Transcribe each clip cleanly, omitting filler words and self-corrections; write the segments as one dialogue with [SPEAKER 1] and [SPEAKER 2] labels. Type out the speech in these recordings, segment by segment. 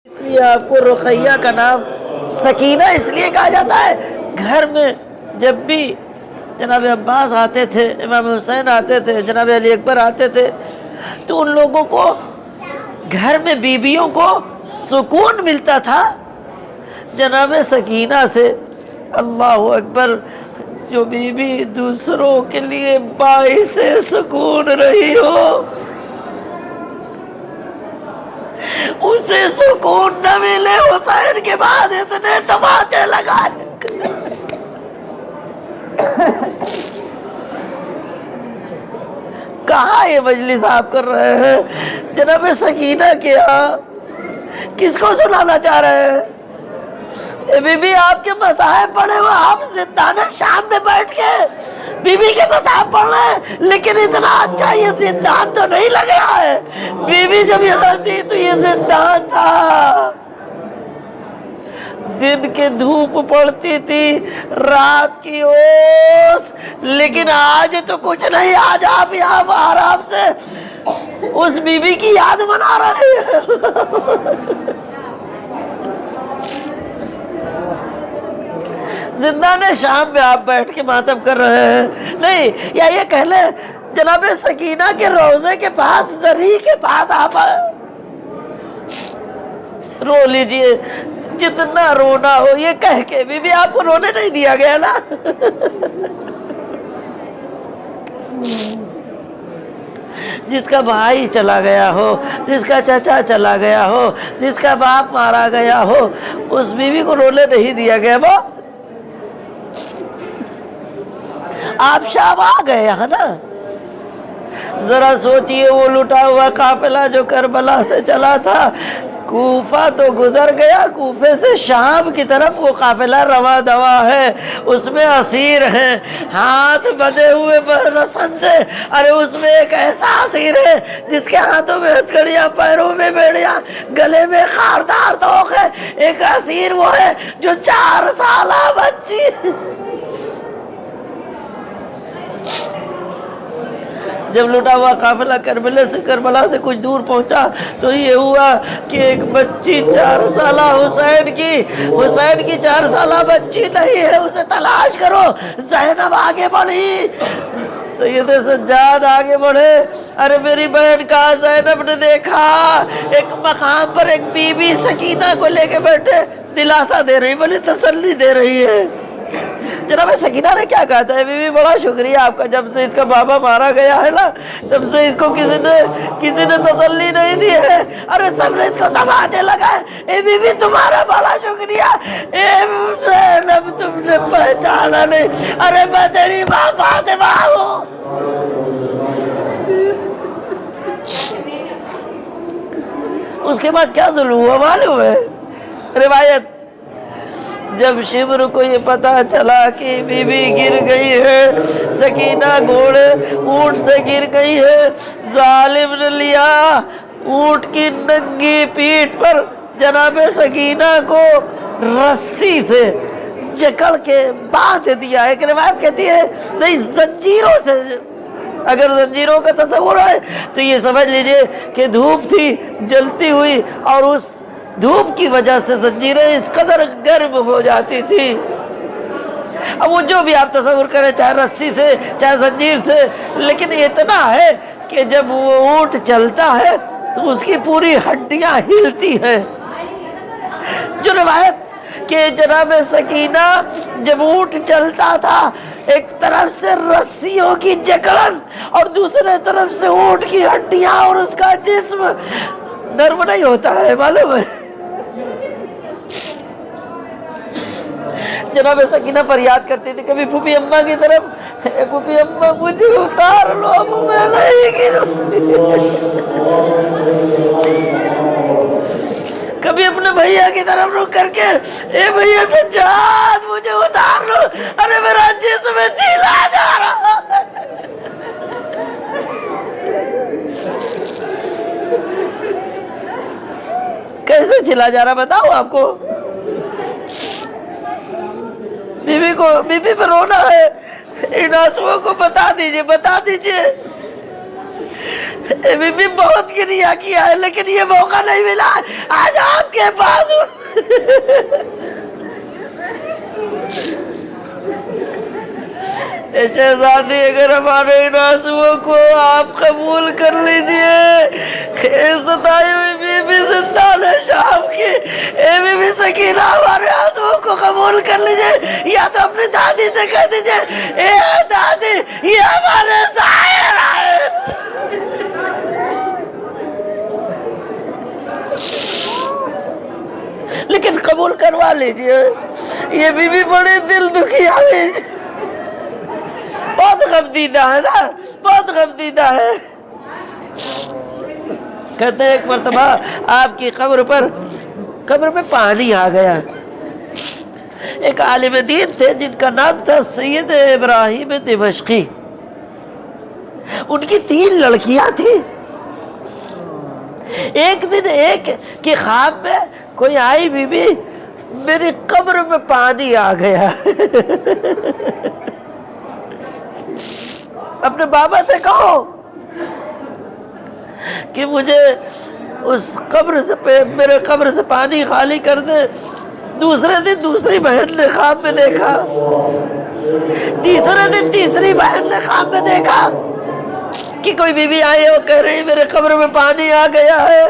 [SPEAKER 1] اس لیے آپ کو رقیہ کا نام سکینہ اس لیے کہا جاتا ہے، گھر میں جب بھی جناب عباس آتے تھے، امام حسین آتے تھے، جناب علی اکبر آتے تھے، تو ان لوگوں کو گھر میں بیویوں کو سکون ملتا تھا جناب سکینہ سے۔ اللہ اکبر، جو بیوی دوسروں کے لیے باعث سکون رہی ہو اسے سکون نہ ملے، حسین کے بعد اتنے تماچے لگائے۔ کہاں یہ مجلس آپ کر رہے ہیں جناب سکینہ کے یہاں؟ کس کو سنانا چاہ رہے ہیں؟ بی بی آپ کے مصاحب پڑھے ہوئے، آپ زندان شام میں بیٹھ کے بی بی کے مصاحب پڑھ رہے ہیں، لیکن اتنا اچھا یہ زندان تو نہیں لگ رہا ہے۔ بی بی جب یہاں تھی تو یہ زندان تھا، دن کے دھوپ پڑتی تھی، رات کی اوس، لیکن آج تو کچھ نہیں۔ آج آپ یہاں آرام سے اس بی بی کی یاد منا رہے ہیں۔ زندان شام میں آپ بیٹھ کے ماتم کر رہے ہیں، نہیں، یا یہ کہہ لیں جناب سکینہ کے روضے کے پاس، زری کے پاس آپ رو لیجئے جتنا رونا ہو، یہ کہہ کے بھی آپ کو رونے نہیں دیا گیا نا۔ جس کا بھائی چلا گیا ہو، جس کا چچا چلا گیا ہو، جس کا باپ مارا گیا ہو، اس بیوی کو رونے نہیں دیا گیا۔ بہت آپ شام آ گئے ہیں نا، ذرا سوچئے وہ لٹا ہوا قافلہ جو کربلا سے چلا تھا، کوفہ تو گزر گیا، کوفے سے شام کی طرف وہ قافلہ رواں دواں ہے، اس میں اسیر ہیں، ہاتھ بندھے ہوئے رسن سے۔ ارے اس میں ایک ایسا اسیر ہے جس کے ہاتھوں میں ہتھکڑیاں، پیروں میں بیڑیاں، گلے میں خاردار توق ہے۔ ایک اسیر وہ ہے جو 4 سالہ بچی، جب لٹا ہوا قافلہ کربلا سے کچھ دور پہنچا تو یہ ہوا کہ ایک بچی 4 سالہ حسین کی 4 سالہ بچی نہیں ہے، اسے تلاش کرو۔ زینب آگے بڑھی، سید سجاد آگے بڑھے، ارے میری بہن کہا؟ زینب نے دیکھا ایک مقام پر ایک بی بی سکینہ کو لے کے بیٹھے، دلاسا دے رہی، بڑی تسلی دے رہی ہے۔ جناب سکینہ نے کیا کہا تھا؟ بی بی بڑا شکریہ آپ کا، جب سے اس کا بابا مارا گیا ہے نا، تب سے اس کو کسی نے تسلی نہیں دی ہے، ارے سب نے اس کو تماچے لگائے۔ اے بی بی تمہارا بڑا شکریہ، اے زینب تم نے پہچانا نہیں، ارے میں تیری ماں فاطمہ ہوں۔ اس کے بعد کیا ظلم ہوا معلوم ہے؟ روایت، جب شمر کو یہ پتا چلا کہ بی بی گر گئی ہے، سکینہ گھوڑے اونٹ سے گر گئی ہے، ظالم نے لیا اونٹ کی ننگی پیٹھ پر جناب سکینہ کو رسی سے جکڑ کے باندھ دیا۔ ایک روایت کہتی ہے نہیں، زنجیروں سے، اگر زنجیروں کا تصور ہے تو یہ سمجھ لیجئے کہ دھوپ تھی جلتی ہوئی، اور اس دھوپ کی وجہ سے زنجیریں اس قدر گرم ہو جاتی تھی۔ اب وہ جو بھی آپ تصور کریں، چاہے رسی سے چاہے زنجیر سے، لیکن اتنا ہے کہ جب وہ اونٹ چلتا ہے تو اس کی پوری ہڈیاں ہلتی ہیں۔ جو روایت کہ جناب سکینہ جب اونٹ چلتا تھا، ایک طرف سے رسیوں کی جکڑن اور دوسرے طرف سے اونٹ کی ہڈیاں، اور اس کا جسم نرم نہیں ہوتا ہے، معلوم ہے؟ جناب سکینہ فریاد کرتی تھی کبھی پھوپھی اماں کی طرف، اے پھوپھی اماں مجھے اتار لو، اب میں نہیں گروں۔ کبھی اپنے بھیا کی طرف رک کر کے، اے بھیا سجاد مجھے اتار لو، ارے میرا جسم جھیلا جا رہا ہے۔ کیسے چلا جا رہا بتاؤ آپ کو؟ بی بی پہ رونا ہے، ان آنسوؤں کو بتا دیجئے۔ بی بی بہت گریا کیا ہے لیکن یہ موقع نہیں ملا، آج آپ کے پاس ہوں۔ اے شہزادی، اگر ہمارے ان آنسوؤں کو آپ قبول کر لیجئے، ستائی ہوئی بی بی زندان شام کی، اے بی بی سکینہ ہمارے آنسوؤں کو قبول کر لیجئے، یا تو اپنی دادی سے کہہ دیجئے اے دادی یہ ہمارے ظاہر آئے۔ لیکن قبول کروا لیجئے، یہ بی بی بڑی دل دکھی ہوئی، بہت غمدیدہ ہے نا، بہت غمدیدہ ہے۔ کہتے ہیں ایک مرتبہ آپ کی قبر میں پانی آ گیا۔ ایک عالم دین تھے جن کا نام تھا سید ابراہیم دمشقی، ان کی 3 لڑکیاں تھیں۔ ایک دن ایک کے خواب میں کوئی آئی، بی بی میری قبر میں پانی آ گیا، اپنے بابا سے کہو کہ مجھے اس میرے قبر سے پانی خالی کر دے۔ دوسرے دن دوسری بہن نے خواب میں دیکھا، تیسرے دن تیسری بہن نے خواب میں دیکھا کہ کوئی بی بی آئی اور کہہ رہی میرے قبر میں پانی آ گیا ہے۔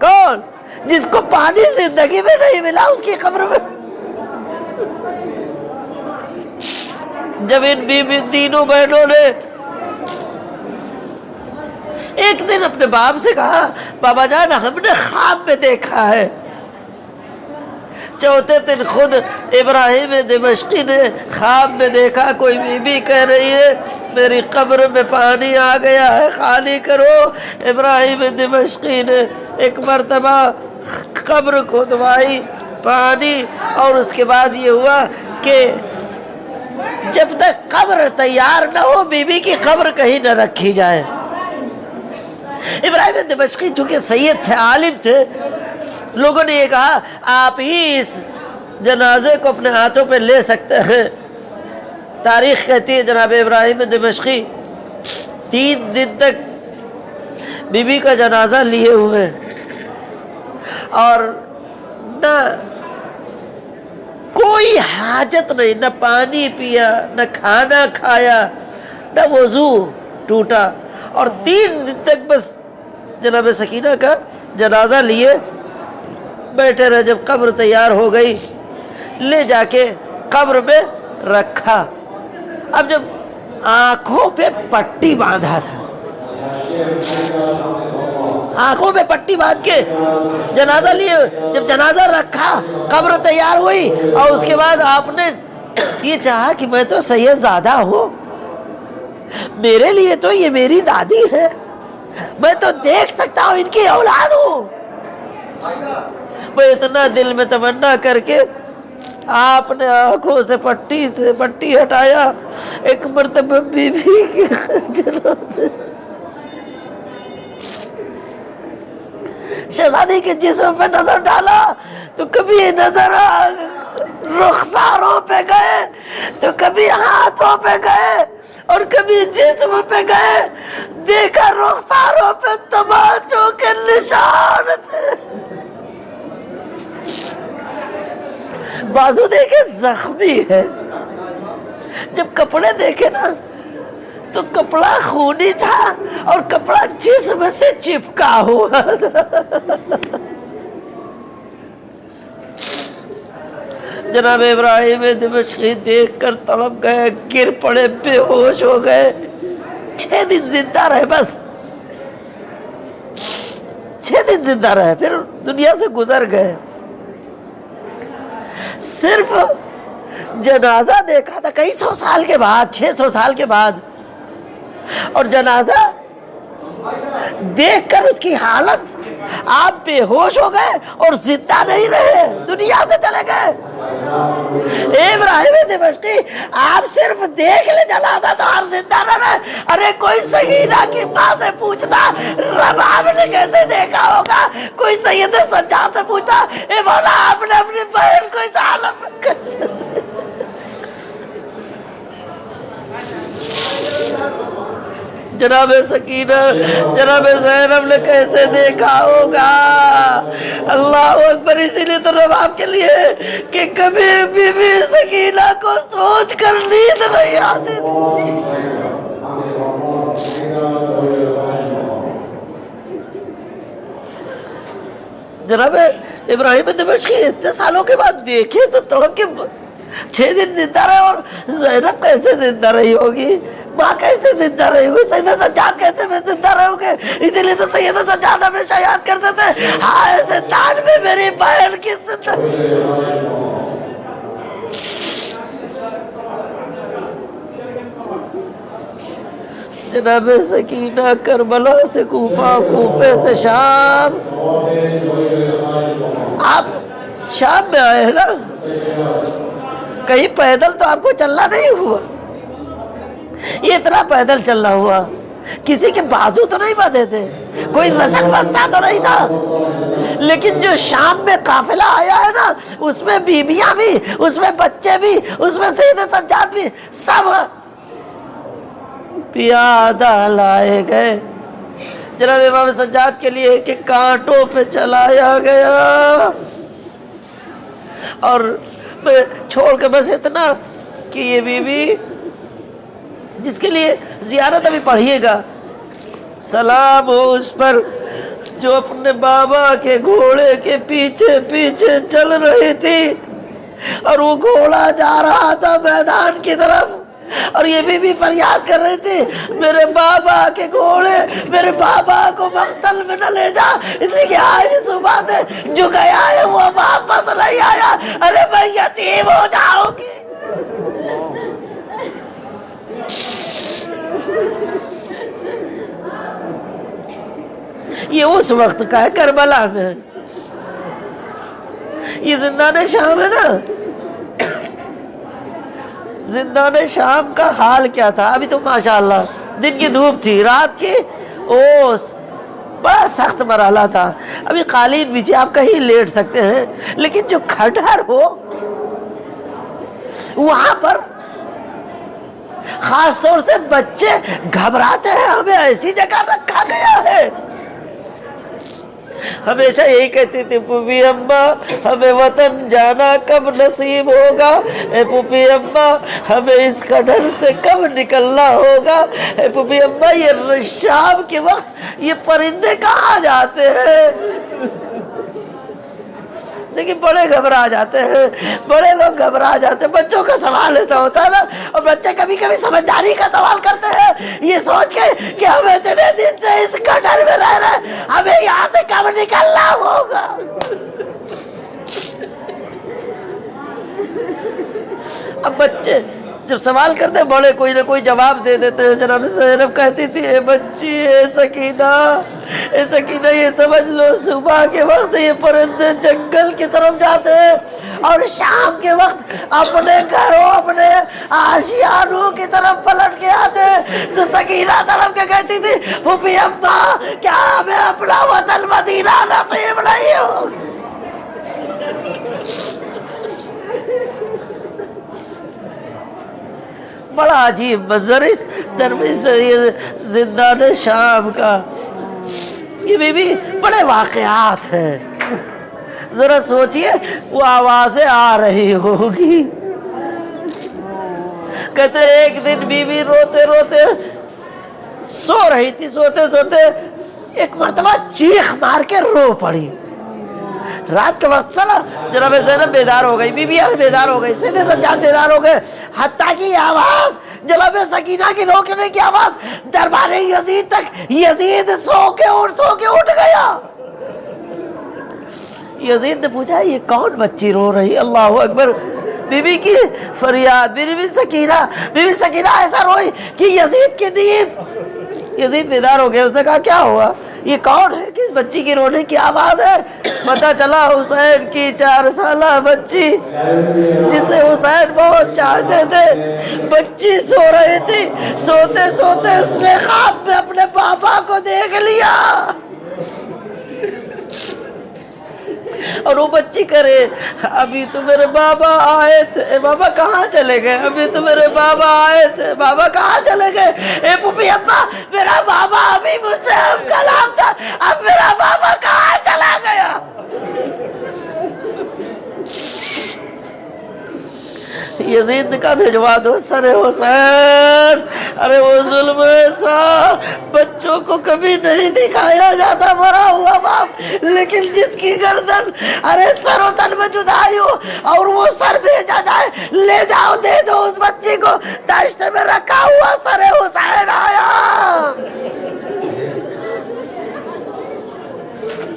[SPEAKER 1] کون؟ جس کو پانی زندگی میں نہیں ملا اس کی قبر میں۔ جب ان تینوں بہنوں نے ایک دن اپنے باپ سے کہا بابا جان ہم نے خواب میں دیکھا ہے، چوتھے دن خود ابراہیم دمشقی نے خواب میں دیکھا کوئی بی بی کہہ رہی ہے میری قبر میں پانی آ گیا ہے خالی کرو۔ ابراہیم دمشقی نے ایک مرتبہ قبر کھدوائی، پانی، اور اس کے بعد یہ ہوا کہ جب تک قبر تیار نہ ہو بی بی کی قبر کہیں نہ رکھی جائے۔ ابراہیم دمشقی چونکہ سید تھے، عالم تھے، لوگوں نے یہ کہا آپ ہی اس جنازے کو اپنے ہاتھوں پہ لے سکتے ہیں۔ تاریخ کہتی ہے جناب ابراہیم دمشقی 3 دن تک بی بی کا جنازہ لیے ہوئے اور نہ کوئی حاجت نہیں، نہ پانی پیا، نہ کھانا کھایا، نہ وضو ٹوٹا، اور 3 دن تک بس جناب سکینہ کا جنازہ لیے بیٹھے رہے۔ جب قبر تیار ہو گئی لے جا کے قبر میں رکھا۔ اب جب آنکھوں پہ پٹی باندھا تھا، آنکھوں پہ پٹی باندھ کے جنازہ لیے، جب جنازہ رکھا قبر تیار ہوئی، اور اس کے بعد آپ نے یہ چاہا کہ میں تو سید زادہ ہوں، میرے لیے تو یہ میری دادی ہے، میں تو دیکھ سکتا ہوں ان کی اولاد ہوں۔ میں اتنا دل میں تمنا کر کے آپ نے آنکھوں سے پٹی ہٹایا، ایک مرتبہ بی بی کے خنجروں سے شہزادی کے جسم پہ نظر ڈالا تو کبھی نظر رخساروں پہ گئے تو کبھی ہاتھوں پہ گئے اور کبھی جسم پہ گئے، دیکھا رخساروں پہ تماچوں کے نشان تھے، بازو دیکھے زخمی ہے، جب کپڑے دیکھے نا تو کپڑا خونی تھا اور کپڑا جسم سے چپکا ہوا تھا۔ جناب ابراہیم دمشقی دیکھ کر تڑپ گئے، گر پڑے، بے ہوش ہو گئے۔ 6 دن زندہ رہے، بس 6 دن زندہ رہے، پھر دنیا سے گزر گئے۔ صرف جنازہ دیکھا تھا کئی 100 سال کے بعد، 600 سال کے بعد، اور جنازہ دیکھ کر اس کی حالت آپ بے ہوش ہو گئے اور زندہ نہیں رہے، دنیا سے چلے گئے۔ ابراہیم دمشقی آپ صرف دیکھ لے جنازہ تو آپ زندہ نہ رہے۔ ارے کوئی سکینہ کی ماں سے پوچھتا رباب نے کیسے دیکھا ہوگا، کوئی سید سجاد سے پوچھتا اے مولا آپ نے اپنی بہن کو اس حالت میں کیسے دیکھا۔ جناب سکینہ جناب زینب نے کیسے دیکھا ہوگا؟ اللہ اکبر۔ اسی لیے تو رب کے لیے کہ کبھی بی بی سکینہ کو سوچ کر نیند نہیں آتی تھی۔ جناب ابراہیم دمشقی اتنے سالوں کے بعد دیکھے تو تڑپ کے 6 دن زندہ رہے، اور زینب کیسے زندہ رہی ہوگی؟ ماں کیسے زندہ رہی ہوگی؟ سیدہ سجاد کیسے میں زندہ رہے ہوگے؟ اسی لیے تو سیدہ سجاد ہمیشہ یاد کرتے تھے، ہائے زندان میں میری بہن کی زندہ۔ جناب سکینہ کربلا سے کوفہ، کوفے سے شام، آپ شام میں آئے ہیں نا؟ کہیں پیدل تو آپ کو چلنا نہیں ہوا، یہ اتنا پیدل چلنا ہوا، کسی کے بازو تو نہیں بندھے تھے، کوئی رسن بستا تو نہیں تھا، لیکن جو شام میں قافلہ آیا ہے نا، اس میں بیویاں بھی، اس میں بچے بھی، اس میں سیدہ سجاد بھی، سب پیادہ لائے گئے۔ جناب امام سجاد کے لیے کہ کانٹوں پہ چلایا گیا، اور میں چھوڑ کے بس اتنا کہ یہ بی بی جس کے لیے زیارت ابھی پڑھیے گا، سلام ہو اس پر جو اپنے بابا کے گھوڑے کے پیچھے پیچھے چل رہی تھی، اور وہ گھوڑا جا رہا تھا میدان کی طرف، اور یہ بھی فریاد کر رہی تھی، میرے بابا کے گھوڑے، میرے بابا کو مقتل میں نہ لے جا، اس لیے کہ آج صبح سے جو گیا ہے وہ واپس نہیں آیا، ارے میں یتیم ہو جاؤں گی۔ یہ اس وقت کا ہے کربلا میں، یہ زندان شام ہے نا۔ زندان شام کا حال کیا تھا؟ ابھی تو ماشاءاللہ دن کی دھوپ تھی، رات کی اوس، بڑا سخت مرحلہ تھا، ابھی قالین بھی آپ کہیں لیٹ سکتے ہیں، لیکن جو کھٹر ہو وہاں پر خاص طور سے بچے گھبراتے ہیں، ہمیں ایسی جگہ رکھا گیا ہے۔ ہمیشہ یہی کہتی تھی پھوپھی اماں ہمیں وطن جانا کب نصیب ہوگا، اے پھوپھی اماں ہمیں اس کھڈر سے کب نکلنا ہوگا، اے پھوپھی اماں یہ شام کے وقت یہ پرندے کہاں جاتے ہیں؟ دیکھیں بڑے گھبرا جاتے ہیں، بڑے لوگ گھبرا جاتے ہیں، بچوں کا سوال ایسا ہوتا ہے نا، اور بچے کبھی کبھی سمجھداری کا سوال کرتے ہیں یہ سوچ کے کہ ہم اتنے دن سے اس کھڈر میں رہ رہے ہیں، ہمیں یہاں سے کب نکلنا ہوگا۔ اب بچے جب سوال کرتے ہیں بڑے کوئی نہ کوئی جواب دے دیتے ہیں۔ جناب زینب کہتی تھی اے بچی، اے سکینہ یہ سمجھ لو صبح کے وقت یہ پرندے جنگل کی طرف جاتے ہیں، اور شام کے وقت اپنے گھروں اپنے آشیانوں کی طرف پلٹ کے آتے ہیں۔ تو سکینہ طرف کے کہتی تھی پھوپھی اماں کیا ہمیں اپنا وطن مدینہ نصیب نہیں ہوگا؟ بڑا عجیب منظر اس زندان شام کا، یہ بھی بڑے واقعات ہیں۔ ذرا سوچئے وہ آوازیں آ رہی ہوگی، کہتے ایک دن بیوی روتے روتے سو رہی تھی، سوتے سوتے ایک مرتبہ چیخ مار کے رو پڑی۔ رات کے وقت سے نا جناب زینب بیدار ہو گئی، بی بی بیدار ہو گئی، سیدے سجاد بیدار ہو گئے، حتیٰ کہ آواز جناب سکینہ کی روکنے کی آواز دربار یزید تک، یزید سو کے اٹھ گیا۔ یزید نے پوچھا یہ کون بچی رو رہی؟ اللہ اکبر، بی بی کی فریاد، بی بی سکینہ ایسا روئی کہ یزید کی نیند، یزید بیدار ہو گیا۔ اس نے کہا کیا ہوا؟ یہ کون ہے؟ کس بچی کی رونے کی آواز ہے؟ پتہ چلا حسین کی 4 سالہ بچی جسے حسین بہت چاہتے تھے، بچی سو رہی تھی، سوتے سوتے اس نے خواب میں اپنے پاپا کو دیکھ لیا، اور وہ بچی کرے ابھی تو میرے بابا آئے تھے، اے بابا کہاں چلے گئے؟ ابھی تو میرے بابا آئے تھے، بابا کہاں چلے گئے؟ اے پھوپھی اماں میرا بابا ابھی مجھ سے ہم کلام تھا، اب میرا بابا کہاں چلا گیا؟ یزید نے کہا بھیجوا دو سر حسین۔ ارے وہ ظلم ایسا بچوں کو کبھی نہیں دکھایا جاتا مرا ہوا باپ، لیکن جس کی گردن ارے سر و تن میں جدائی ہو اور وہ سر بھیجا جائے، لے جاؤ دے دو اس بچی کو، داشتے میں رکھا ہوا سر حسین آیا۔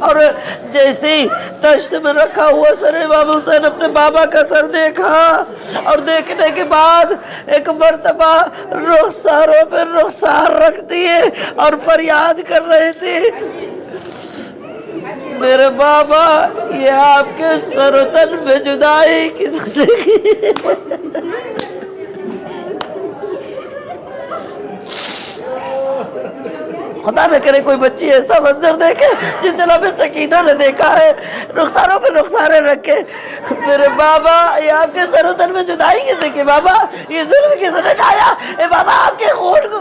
[SPEAKER 1] اور جیسے ہی تشت میں رکھا ہوا سر امام حسین اپنے بابا کا سر دیکھا، اور دیکھنے کے بعد ایک مرتبہ رخساروں پہ رخسار رکھ دیے اور فریاد کر رہے تھے، میرے بابا یہ آپ کے سر و تن میں جدائی کس نے کی؟ خدا نہ کرے کوئی بچی ایسا منظر دیکھے جس جناب سکینہ نے دیکھا ہے، رخساروں پہ رخسارے رکھے، میرے بابا یہ آپ کے سر و تن میں جدائی کس نے کی؟ بابا یہ ظلم کس نے ڈھایا؟ اے بابا آپ کے خون کو،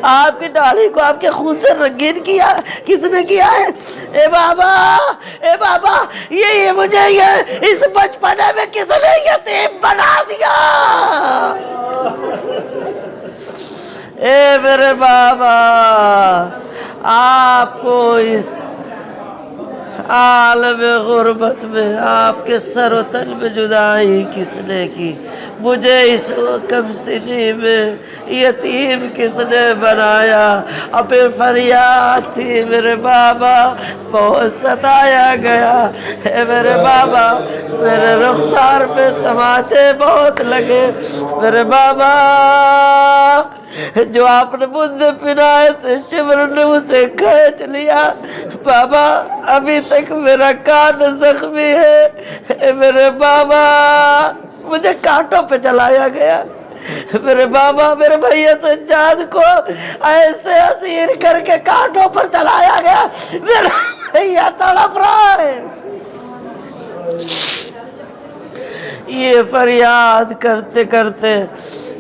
[SPEAKER 1] آپ کی داڑھی کو آپ کے خون سے رنگین کیا کس نے کیا ہے؟ اے بابا یہ مجھے یہ اس بچپنے میں کس نے یتیم بنا دیا؟ اے میرے بابا آپ کو اس عالم غربت میں آپ کے سر و تن میں جدائی کس نے کی؟ مجھے اس کم سنی میں یتیم کس نے بنایا؟ اور پھر فریاد تھی میرے بابا بہت ستایا گیا، اے میرے بابا میرے رخسار پہ تماچے بہت لگے، میرے بابا جو آپ نے مجھے پنائے تھے شبر نے اسے کھینچ لیا، بابا ابھی تک میرا کان زخمی ہے، اے میرے بابا مجھے کانٹوں پہ چلایا گیا، میرے بابا میرے بھیا سجاد کو ایسے اسیر کر کے کانٹوں پر چلایا گیا، میرا بھیا تڑپ رہا ہے۔ یہ فریاد کرتے کرتے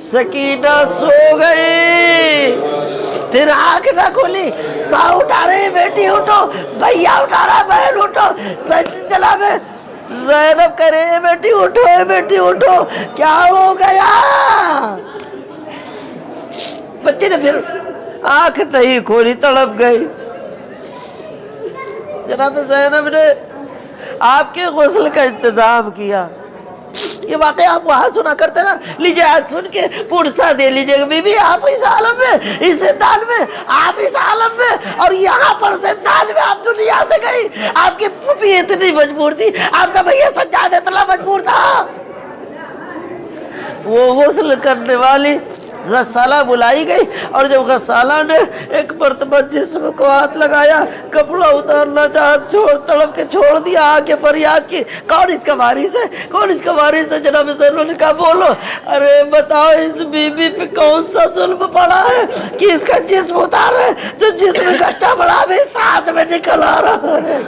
[SPEAKER 1] سکینہ سو گئی، پھر آنکھ نہ کھلی، ماں اٹھا رہی بیٹی اٹھو، بھیا اٹھا رہا بہن اٹھو، سچ چلا میں زینب کہہ رہی ہے بیٹی اٹھو بیٹی اٹھو، کیا ہو گیا؟ بچے نے پھر آنکھ نہیں کھولی، تڑپ گئی۔ جناب زینب نے آپ کے غسل کا انتظام کیا، یہ واقعہ آپ وہاں سنا کرتے نا، لیجئے آج سن کے پرسہ دے لیجئے کہ بی بی آپ اس عالم میں، اس زندان میں، آپ اس عالم میں، اور یہاں پر زندان میں آپ دنیا سے گئی، آپ کی پھوپھی اتنی مجبور تھی، آپ کا بھیا سجاد اتنا مجبور تھا۔ وہ غسل کرنے والی غسالہ بلائی گئی، اور جب غسالہ نے ایک مرتبہ جسم کو ہاتھ لگایا، کپڑا اتارنا چاہا، تڑپ کے چھوڑ دیا، آگے فریاد کی کون اس کا وارث ہے، کون اس کا وارث ہے؟ جناب زینب نے کہا بولو، ارے بتاؤ اس بی بی پہ کون سا ظلم پڑا ہے کہ اس کا جسم اتار ہے تو جسم کا چمڑا بھی ساتھ میں نکل آ رہا ہے۔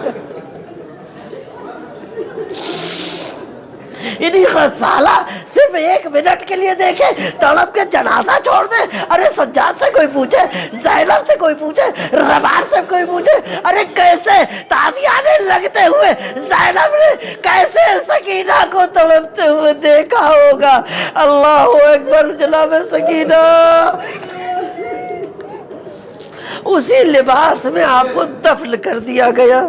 [SPEAKER 1] انہی غسالہ صرف ایک منٹ کے لیے دیکھے، تڑپ کے جنازہ چھوڑ دے۔ ارے سجاد سے کوئی پوچھے، زینب سے کوئی پوچھے، رباب سے کوئی پوچھے، ارے کیسے تازیانے لگتے ہوئے زینب نے کیسے سکینہ کو تڑپتے ہوئے دیکھا ہوگا؟ اللہ اکبر۔ جناب سکینہ اسی لباس میں آپ کو دفن کر دیا گیا،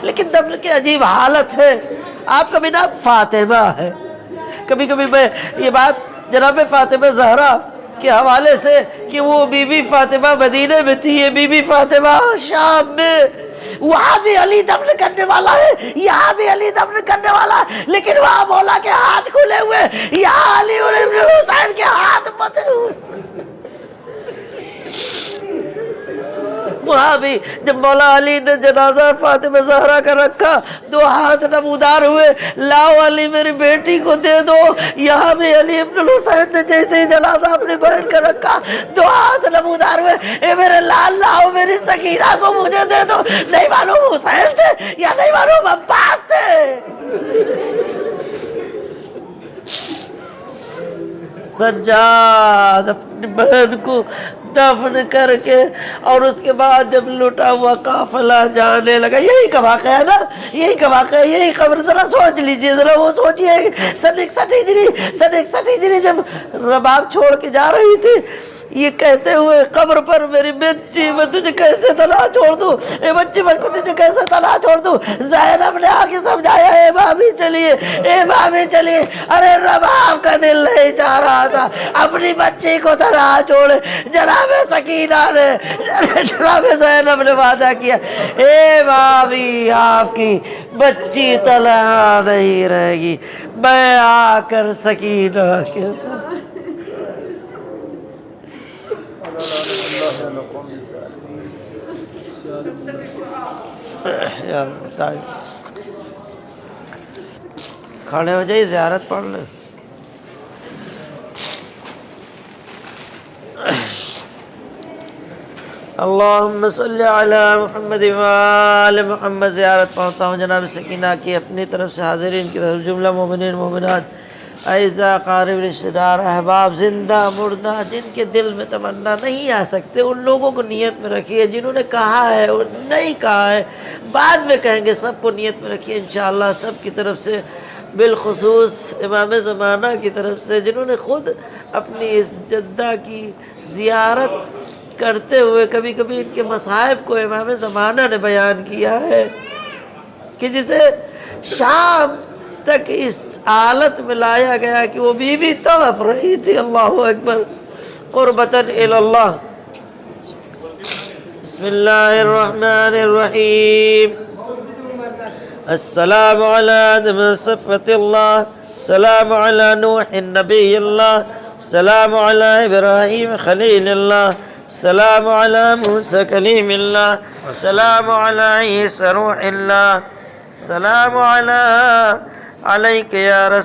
[SPEAKER 1] لیکن دفن کی عجیب حالت ہے، آپ کا بھی نام فاطمہ ہے۔ کبھی کبھی میں یہ بات جناب فاطمہ زہرا کے حوالے سے کہ وہ بی بی فاطمہ مدینے میں تھی، یہ بی بی فاطمہ شام میں، وہاں بھی علی دفن کرنے والا ہے، یہاں بھی علی دفن کرنے والا ہے، لیکن وہاں مولا کے ہاتھ کھلے ہوئے، یہاں علی ابن حسین کے ہاتھ بندھے ہوئے۔ وہاں بھی جب مولا علی نے جنازہ فاطمہ زہرا کا رکھا 2 ہاتھ نمودار ہوئے، لاؤ علی میری بیٹی کو دے دو۔ یہاں بھی علی ابن الحسین نے جیسے ہی جنازہ اپنی بہن کا رکھا 2 ہاتھ نمودار ہوئے، اے میرے لال لاؤ میری سکینہ کو مجھے دے دو۔ نہیں معلوم حسین تھے یا نہیں معلوم عباس تھے۔ سجاد اپنی بہن کو دفن کر کے اور اس کے بعد جب لٹا ہوا قافلہ جانے لگا، یہی کا واقعہ ہے نا، یہی کا واقعہ ہے، یہی خبر ذرا سوچ لیجئے، ذرا وہ سوچئے سن 61 ہجری جب رباب چھوڑ کے جا رہی تھی، یہ کہتے ہوئے قبر پر میری بچی میں تجھے کیسے تنہا چھوڑ دوں، اے بچی میں کو تجھے کیسے تنہا چھوڑ دوں۔ زینب نے آ کے سمجھایا اے بھابی چلیے، اے بھابی چلیے، ارے رباب کا دل نہیں چاہ رہا تھا اپنی بچی کو تنہا چھوڑے۔ جناب سکینہ نے، جناب زینب نے وعدہ کیا اے بھابی آپ کی بچی تنہا نہیں رہے گی، میں آ کر سکینہ کے ساتھ۔ کھڑے ہو جائیے، زیارت پڑھ لیں۔ اللہم صلی علی محمد وآل محمد۔ زیارت پڑھتا ہوں جناب سکینہ کی اپنی طرف سے، حاضرین کی طرف، جملہ مومنین مومنات، اعزاء قارب رشتہ دار احباب، زندہ مردہ، جن کے دل میں تمنا نہیں آ سکتے ان لوگوں کو نیت میں رکھیے، جنہوں نے کہا ہے نہیں کہا ہے بعد میں کہیں گے، سب کو نیت میں رکھیے انشاءاللہ۔ سب کی طرف سے، بالخصوص امام زمانہ کی طرف سے، جنہوں نے خود اپنی اس جدہ کی زیارت کرتے ہوئے کبھی کبھی ان کے مصائب کو امام زمانہ نے بیان کیا ہے کہ جسے شام تک اس حالت میں لایا گیا کہ وہ بیوی تڑپ رہی تھی۔ اللہ اکبر، قربتاً اللہ۔ بسم اللہ الرحمن الرحیم۔ السلام علی آدم صفوۃ اللہ، السلام علی نوح نبی اللہ، السلام علی ابراہیم خلیل اللہ، السلام علی موسیٰ کلیم اللہ، السلام علی عیسیٰ روح اللہ، السلام علیک یا رسول